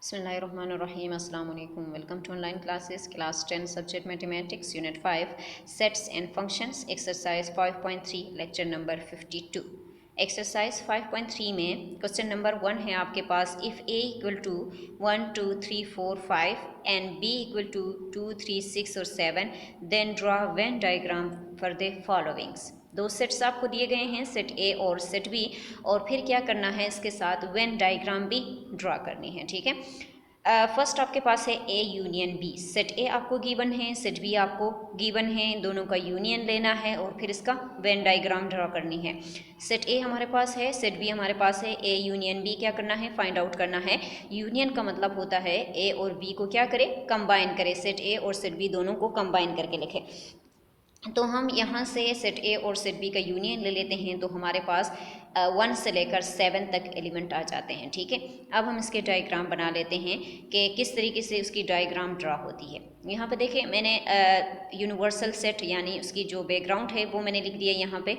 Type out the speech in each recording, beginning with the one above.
Bismillahirrahmanirrahim. Assalamu alaikum. Welcome to online classes, class 10, subject mathematics, unit 5, sets and functions, exercise 5.3, lecture number 52. Exercise 5.3 में question number 1 है आपके पास, if a equal to 1 2 3 4 5 and b equal to 2 3 6 और 7 then draw Venn diagram for the followings. दो sets आपको दिए गए हैं, सेट ए और सेट बी, और फिर क्या करना है, इसके साथ वेन डायग्राम भी ड्रा करनी है। ठीक है, फर्स्ट आपके पास है A union B. Set A आपको गिवन है, सेट बी आपको गिवन है, दोनों का यूनियन लेना है और फिर इसका वेन डायग्राम ड्रा करनी है। सेट ए हमारे पास है, सेट बी हमारे पास है, ए यूनियन बी क्या करना है, फाइंड आउट करना है। यूनियन का मतलब होता है ए और बी को क्या करे, कंबाइन करे। सेट ए और सेट बी दोनों को कंबाइन करके लिखे। तो हम यहाँ से सेट ए और सेट बी का यूनियन ले लेते हैं, तो हमारे पास 1 से लेकर 7 तक एलिमेंट आ जाते हैं। ठीक है, अब हम इसके डायग्राम बना लेते हैं कि किस तरीके से उसकी डायग्राम ड्रा होती है। यहाँ पे देखिए, मैंने यूनिवर्सल सेट यानी उसकी जो बैकग्राउंड है वो मैंने लिख दिया यहाँ पे।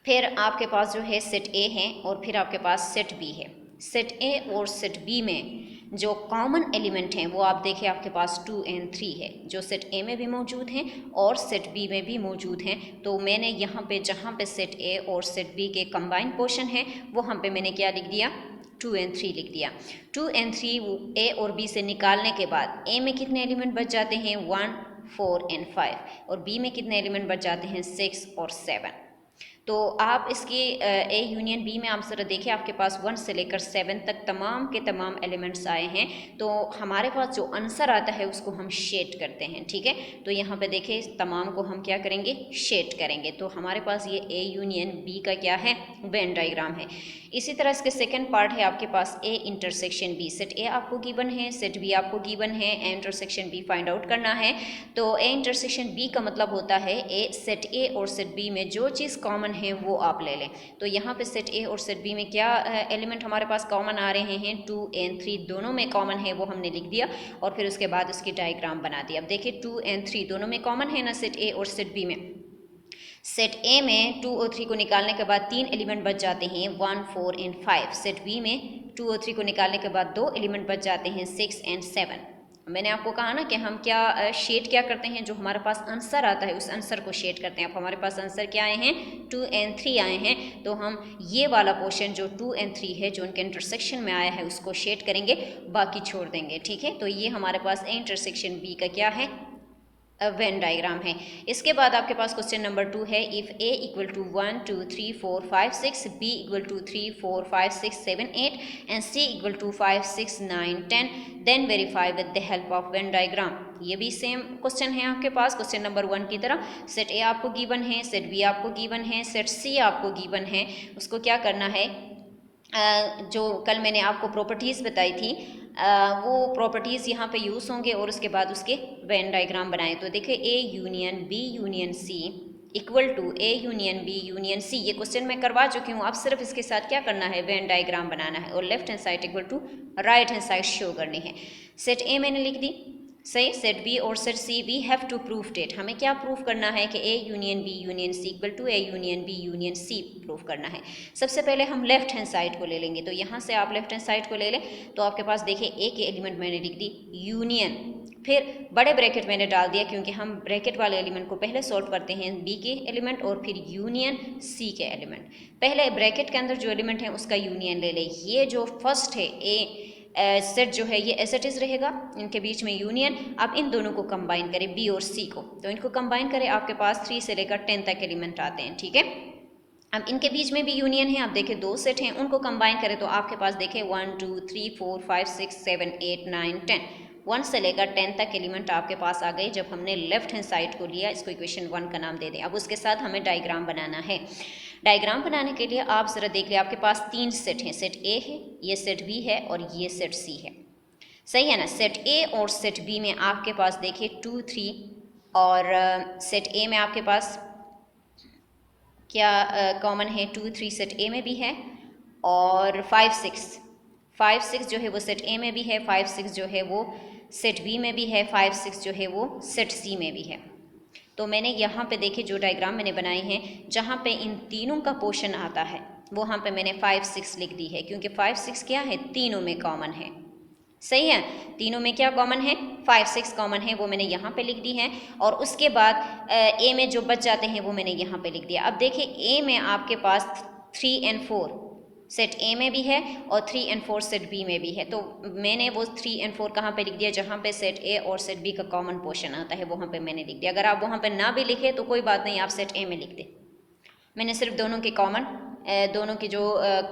फिर आपके पास जो है सेट ए है और फिर आपके पास सेट बी है। सेट ए और सेट बी में जो कॉमन एलिमेंट हैं वो आप देखिए, आपके पास 2 और 3 है, जो सेट ए में भी मौजूद हैं और सेट बी में भी मौजूद हैं। तो मैंने यहाँ पे जहाँ पे सेट ए और सेट बी के कंबाइन पोर्शन है वहाँ पे मैंने क्या लिख दिया, 2 और 3 लिख दिया। 2 और 3 ए और बी से निकालने के बाद ए में कितने एलिमेंट बच जाते हैं, 1 4 और 5, और बी में कितने एलिमेंट बच जाते हैं, 6 और 7। तो आप इसकी ए यूनियन बी में आप ज़रा देखिए, आपके पास 1 से लेकर 7 तक तमाम के तमाम एलिमेंट्स आए हैं। तो हमारे पास जो आंसर आता है उसको हम शेड करते हैं। ठीक है, तो यहाँ पे देखिए तमाम को हम क्या करेंगे, शेड करेंगे। तो हमारे पास ये ए यूनियन बी का क्या है, वेन डायग्राम है। इसी तरह इसके सेकेंड पार्ट है आपके पास A intersection B. Set A आपको गिवन है, सेट बी आपको गिवन है, A intersection B find out करना है। तो ए इंटरसेक्शन बी का मतलब होता है ए सेट ए और सेट बी में जो चीज़ कॉमन है वो आप ले लें। तो यहाँ पे सेट ए और सेट बी में क्या एलिमेंट हमारे पास कॉमन आ रहे हैं, 2 और 3 दोनों में कॉमन है, वो हमने लिख दिया और फिर उसके बाद उसकी डायग्राम बना दिया। अब देखिए 2 और 3 दोनों में कॉमन है ना, सेट ए और सेट बी में। सेट ए में 2 और 3 को निकालने के बाद 3 एलिमेंट बच जाते हैं, 1 4 और 5। सेट बी में 2 और 3 को निकालने के बाद 2 एलिमेंट बच जाते हैं, 6 और 7। मैंने आपको कहा ना कि हम क्या शेड क्या करते हैं, जो हमारे पास आंसर आता है उस आंसर को शेड करते हैं। अब हमारे पास आंसर क्या आए हैं, 2 और 3 आए हैं, तो हम ये वाला पोर्शन जो 2 और 3 है जो उनके इंटरसेक्शन में आया है उसको शेड करेंगे, बाकी छोड़ देंगे। ठीक है, तो ये हमारे पास ए इंटरसेक्शन बी का क्या है, वेन डायग्राम है। इसके बाद आपके पास क्वेश्चन नंबर 2 है, if A equal to 1 2 3 4 5 6, B equal to 3 4 5 6 7 8 and C equal to 5 6 9 10 then verify with the help of Venn diagram. ये भी सेम क्वेश्चन है आपके पास क्वेश्चन नंबर 1 की तरह। सेट ए आपको गिवन है, सेट बी आपको गिवन है, सेट सी आपको गिवन है। उसको क्या करना है, जो कल मैंने आपको प्रॉपर्टीज़ बताई थी वो प्रॉपर्टीज़ यहाँ पे यूज़ होंगे और उसके बाद उसके वेन डायग्राम बनाए। तो देखिए A union B union C equal to A union B union C, ये क्वेश्चन मैं करवा चुकी हूँ। अब सिर्फ इसके साथ क्या करना है, वेन डायग्राम बनाना है और left hand side equal to right hand side show करनी है। सेट ए मैंने लिख दी, सही। सेट बी और set C we have to proof that, हमें क्या प्रूफ करना है कि A union B union C equal to A union B union C proof करना है। सबसे पहले हम लेफ्ट हैंड साइड को ले लेंगे, तो यहाँ से आप लेफ्ट हैंड साइड को ले लें तो आपके पास देखिए ए के एलिमेंट मैंने लिख दी यूनियन, फिर बड़े ब्रैकेट मैंने डाल दिया क्योंकि हम ब्रैकेट वाले एलिमेंट को पहले सॉल्व करते हैं, बी के एलिमेंट और फिर यूनियन सी के एलिमेंट। पहले ब्रैकेट के अंदर जो एलिमेंट है उसका यूनियन ले ले। ये जो फर्स्ट है ए सेट जो है ये एज इट इज़ रहेगा, इनके बीच में यूनियन। अब इन दोनों को कंबाइन करें, बी और सी को, तो इनको कंबाइन करें, आपके पास 3 से लेकर 10 तक एलिमेंट आते हैं। ठीक है, अब इनके बीच में भी यूनियन है। आप देखें 2 सेट हैं, उनको कंबाइन करें तो आपके पास देखें 1 2 3 4 5 6 7 8 9 10, 1 से लेकर 10 तक एलिमेंट आपके पास आ गए जब हमने लेफ्ट हैंड साइड को लिया। इसको इक्वेशन 1 का नाम दे दें। अब उसके साथ हमें डायग्राम बनाना है। डायग्राम बनाने के लिए आप ज़रा देख लें, आपके पास 3 सेट हैं, सेट ए है, ये सेट बी है और ये सेट सी है, सही है ना। सेट ए और सेट बी में आपके पास देखिए 2 3 और सेट ए में आपके पास क्या कॉमन है, 2 3 सेट ए में भी है और 5 6 जो है वो सेट ए में भी है, 5 6 जो है वो सेट बी में भी है, 5 6 जो है वो सेट सी में भी है। तो मैंने यहाँ पे देखिए जो डायग्राम मैंने बनाई है, जहाँ पे इन तीनों का पोर्शन आता है वहाँ पे मैंने 5 6 लिख दी है, क्योंकि 5 6 क्या है, तीनों में कॉमन है। सही है। तीनों में क्या कॉमन है, 5 6 कॉमन है, वो मैंने यहाँ पे लिख दी है। और उसके बाद ए में जो बच जाते हैं वो मैंने यहाँ पे लिख दिया। अब देखिए ए में आपके पास 3 और 4 सेट ए में भी है और 3 और 4 सेट बी में भी है, तो मैंने वो 3 और 4 कहाँ पे लिख दिया, जहाँ पे सेट ए और सेट बी का कॉमन पोर्शन आता है वहाँ पे मैंने लिख दिया। अगर आप वहाँ पे ना भी लिखे तो कोई बात नहीं, आप सेट ए में लिख दें। मैंने सिर्फ दोनों के कॉमन, दोनों की जो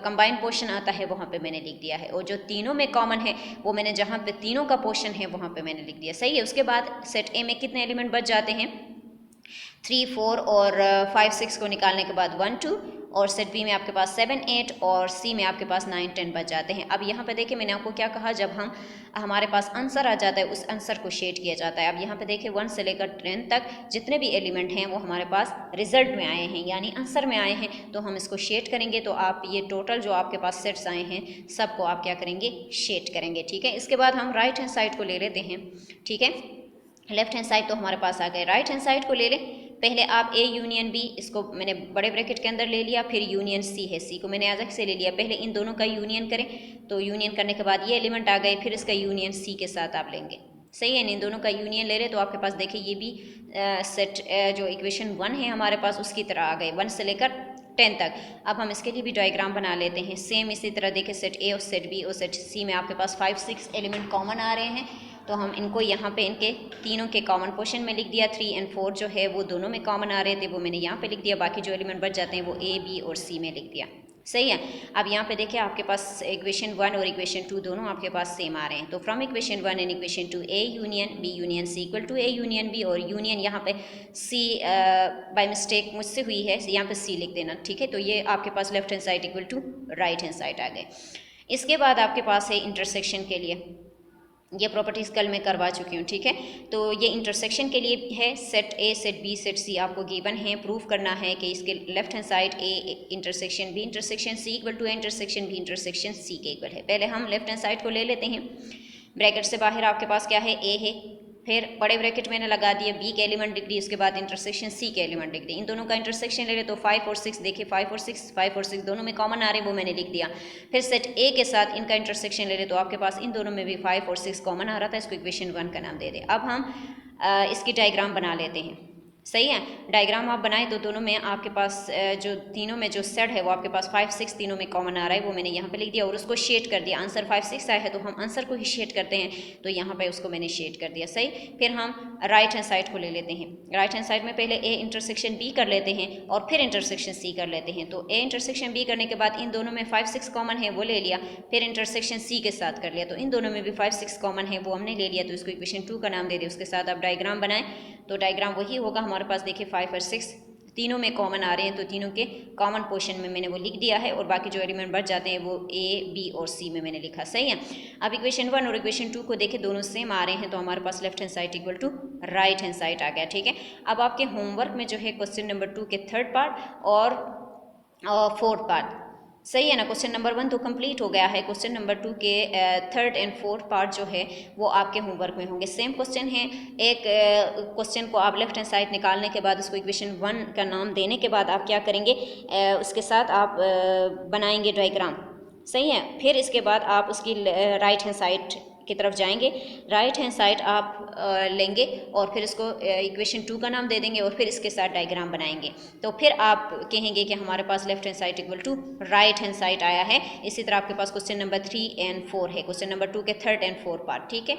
कंबाइन पोर्शन आता है वहाँ पे मैंने लिख दिया है, और जो तीनों में कॉमन है वो मैंने जहाँ पे तीनों का पोर्शन है वहाँ पे मैंने लिख दिया। सही है। उसके बाद सेट ए में कितने एलिमेंट बच जाते हैं, 3 4 और 5 6 को निकालने के बाद 1 2, और सेट बी में आपके पास 7 8 और सी में आपके पास 9 10 बच जाते हैं। अब यहाँ पे देखिए मैंने आपको क्या कहा, जब हमारे पास आंसर आ जाता है उस आंसर को शेड किया जाता है। अब यहाँ पे देखिए 1 से लेकर 10 तक जितने भी एलिमेंट हैं वो हमारे पास रिजल्ट में आए हैं, यानी आंसर में आए हैं, तो हम इसको शेड करेंगे। तो आप ये टोटल जो आपके पास सेट्स आए हैं सबको आप क्या करेंगे, शेड करेंगे। ठीक है। इसके बाद हम राइट हैंड साइड को ले लेते हैं। ठीक है, लेफ्ट हैंड साइड तो हमारे पास आ गए, राइट हैंड साइड को ले लें। पहले आप ए यूनियन बी, इसको मैंने बड़े ब्रैकेट के अंदर ले लिया, फिर यूनियन सी है, सी को मैंने अलग से ले लिया। पहले इन दोनों का यूनियन करें, तो यूनियन करने के बाद ये एलिमेंट आ गए, फिर इसका यूनियन सी के साथ आप लेंगे। सही है। इन दोनों का यूनियन ले लें तो आपके पास देखिए ये भी सेट जो इक्वेशन 1 है हमारे पास उसकी तरह आ गए, 1 से लेकर 10 तक। अब हम इसके लिए भी डायग्राम बना लेते हैं। सेम इसी तरह देखिए सेट ए और सेट बी और सेट सी में आपके पास 5 6 एलिमेंट कॉमन आ रहे हैं, तो हम इनको यहाँ पे इनके तीनों के कॉमन पोर्शन में लिख दिया। 3 और 4 जो है वो दोनों में कॉमन आ रहे थे, वो मैंने यहाँ पे लिख दिया। बाकी जो एलिमेंट बच जाते हैं वो ए बी और सी में लिख दिया। सही है। अब यहाँ पे देखिए आपके पास इक्वेशन 1 और इक्वेशन 2 दोनों आपके पास सेम आ रहे हैं, तो from equation 1 and equation 2 A union B union C equal to A union B, और यूनियन यहाँ पे सी बाय मिस्टेक मुझसे हुई है, यहाँ पे सी लिख देना। ठीक है, तो ये आपके पास left hand side equal to right hand side आ गए। इसके बाद आपके पास है इंटरसेक्शन के लिए, ये प्रॉपर्टीज़ कल मैं करवा चुकी हूँ। ठीक है, तो ये इंटरसेक्शन के लिए है, set A set B set C आपको गिवन है, प्रूफ करना है कि इसके left hand side A intersection B intersection C equal to A intersection B intersection C के इक्वल है। पहले हम लेफ्ट हैंड साइड को ले लेते हैं। ब्रैकेट से बाहर आपके पास क्या है, ए है, फिर बड़े ब्रैकेट मैंने लगा दिया, बी के एलिमेंट लिख दी, उसके बाद इंटरसेक्शन सी के एलिमेंट लिख दी। इन दोनों का इंटरसेक्शन ले ले तो 5 और 6, देखिए 5 और 6 दोनों में कॉमन आ रहे हैं, वो मैंने लिख दिया। फिर सेट ए के साथ इनका इंटरसेक्शन ले ले तो आपके पास इन दोनों में भी 5 और 6 कॉमन आ रहा था, इसको इक्वेशन 1 का नाम दे दे। अब हम इसकी डायग्राम बना लेते हैं। सही है। डायग्राम आप बनाए तो दोनों में आपके पास जो तीनों में जो सेट है वो आपके पास 5 6 तीनों में कॉमन आ रहा है, वो मैंने यहाँ पे लिख दिया और उसको शेड कर दिया। आंसर 5 6 आया है तो हम आंसर को ही शेड करते हैं, तो यहाँ पे उसको मैंने शेड कर दिया। सही। फिर हम राइट हैंड साइड को ले लेते हैं। राइट हैंड साइड में पहले ए इंटरसेक्शन बी कर लेते हैं और फिर इंटरसेक्शन सी कर लेते हैं। तो ए इंटरसेक्शन बी करने के बाद इन दोनों में 5 6 कॉमन है, वो ले लिया, फिर इंटरसेक्शन सी के साथ कर लिया, तो इन दोनों में भी 5 6 कॉमन है, वो हमने ले लिया, तो इसको इक्वेशन 2 का नाम दे दिया। उसके साथ आप डायग्राम बनाएं तो डायग्राम वही होगा हमारे पास। देखिए 5 और 6 तीनों में कॉमन आ रहे हैं, तो तीनों के कॉमन पोर्शन में मैंने वो लिख दिया है, और बाकी जो एलिमेंट बच जाते हैं वो ए बी और सी में मैंने लिखा। सही है। अब इक्वेशन 1 और इक्वेशन 2 को देखें, दोनों सेम आ रहे हैं, तो हमारे पास left hand side equal to right hand side आ गया। ठीक है। अब आपके होमवर्क में जो है क्वेश्चन नंबर 2 के थर्ड पार्ट और फोर्थ पार्ट, सही है ना। क्वेश्चन नंबर 1 तो कंप्लीट हो गया है, क्वेश्चन नंबर 2 के थर्ड एंड फोर्थ पार्ट जो है वो आपके होमवर्क में होंगे। सेम क्वेश्चन है, एक क्वेश्चन को आप लेफ्ट हैंड साइड निकालने के बाद उसको इक्वेशन 1 का नाम देने के बाद आप क्या करेंगे, उसके साथ आप बनाएंगे डायग्राम। सही है। फिर इसके बाद आप उसकी राइट हैंड साइड की तरफ जाएंगे, राइट हैंड साइड आप लेंगे और फिर इसको इक्वेशन 2 का नाम दे देंगे और फिर इसके साथ डायग्राम बनाएंगे, तो फिर आप कहेंगे कि हमारे पास left hand side equal to right hand side आया है। इसी तरह आपके पास क्वेश्चन नंबर 3 और 4 है, क्वेश्चन नंबर 2 के थर्ड एंड फोर्थ पार्ट। ठीक है।